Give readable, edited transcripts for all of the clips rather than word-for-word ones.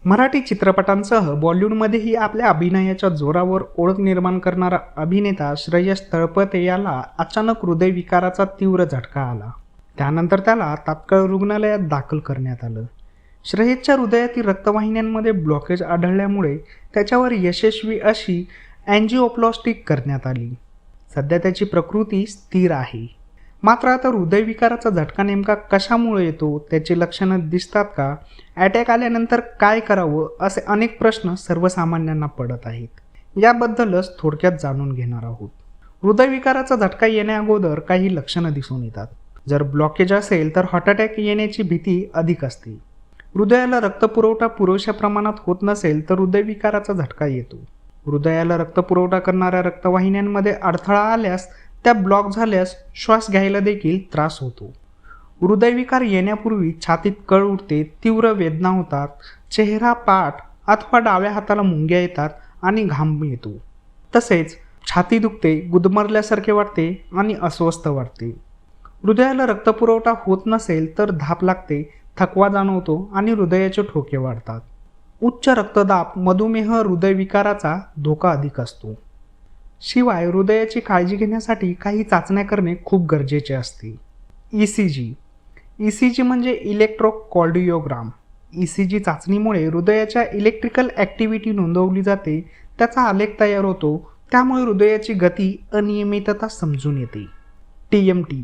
मराठी चित्रपटांसह बॉलिवूडमध्येही आपल्या अभिनयाच्या जोरावर ओळख निर्माण करणारा अभिनेता श्रेयस तळपते याला अचानक हृदयविकाराचा तीव्र झटका आला. त्यानंतर त्याला तात्काळ रुग्णालयात दाखल करण्यात आलं. श्रेयसच्या हृदयातील रक्तवाहिन्यांमध्ये ब्लॉकेज आढळल्यामुळे त्याच्यावर यशस्वी अशी अँजिओप्लास्टी करण्यात आली. सध्या त्याची प्रकृती स्थिर आहे. मात्र आता हृदयविकाराचा झटका नेमका कशामुळे येतो, त्याची लक्षणं दिसतात का, अटॅक आल्यानंतर काय करावं, असे अनेक प्रश्न सर्वसामान्यांना पडत आहेत. याबद्दलच थोडक्यात जाणून घेणार आहोत. हृदयविकाराचा झटका येण्याअगोदर काही लक्षणं दिसून येतात. जर ब्लॉकेज असेल तर हार्ट अटॅक येण्याची भीती अधिक असते. हृदयाला रक्तपुरवठा पुरेशा प्रमाणात होत नसेल तर हृदयविकाराचा झटका येतो. हृदयाला रक्तपुरवठा करणाऱ्या रक्तवाहिन्यांमध्ये अडथळा आल्यास, त्या ब्लॉक झाल्यास श्वास घ्यायला देखील त्रास होतो. हृदयविकार येण्यापूर्वी छातीत कळ उठते, तीव्र वेदना होतात, चेहरा, पाठ अथवा डाव्या हाताला मुंग्या येतात आणि घाम येतो. तसेच छाती दुखते, गुदमरल्यासारखे वाटते आणि अस्वस्थ वाटते. हृदयाला रक्तपुरवठा होत नसेल तर धाप लागते, थकवा जाणवतो आणि हृदयाचे ठोके वाढतात. उच्च रक्तदाब, मधुमेह, हृदयविकाराचा धोका अधिक असतो. शिवाय हृदयाची काळजी घेण्यासाठी काही चाचण्या करणे खूप गरजेचे असते. ECG म्हणजे इलेक्ट्रोकार्डिओग्राम. ECG चाचणीमुळे हृदयाच्या इलेक्ट्रिकल ॲक्टिव्हिटी नोंदवली जाते, त्याचा आलेख तयार होतो, त्यामुळे हृदयाची गती, अनियमितता समजून येते. TMT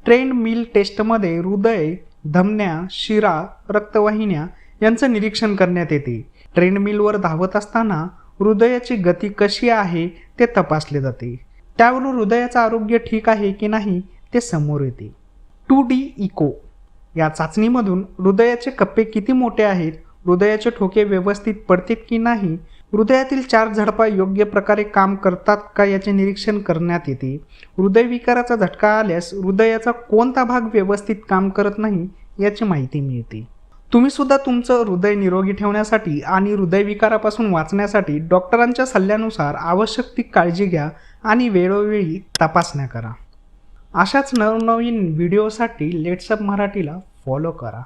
ट्रेडमिल टेस्टमध्ये हृदय, धमन्या, शिरा, रक्तवाहिन्या यांचं निरीक्षण करण्यात येते. ट्रेडमिलवर धावत असताना हृदयाची गती कशी आहे ते तपासले जाते. त्यावरून हृदयाचं आरोग्य ठीक आहे की नाही ते समोर येते. 2D इको या चाचणीमधून हृदयाचे कप्पे किती मोठे आहेत, हृदयाचे ठोके व्यवस्थित पडतात की नाही, हृदयातील 4 झडपा योग्य प्रकारे काम करतात का याचे निरीक्षण करण्यात येते. हृदयविकाराचा झटका आल्यास हृदयाचा कोणता भाग व्यवस्थित काम करत नाही याची माहिती मिळते. तुम्ही सुद्धा तुमचं हृदय निरोगी ठेवण्यासाठी आणि हृदयविकारापासून वाचण्यासाठी डॉक्टरांच्या सल्ल्यानुसार आवश्यक ती काळजी घ्या आणि वेळोवेळी तपासण्या करा. अशाच नवनवीन व्हिडिओसाठी लेट्सअप मराठीला फॉलो करा.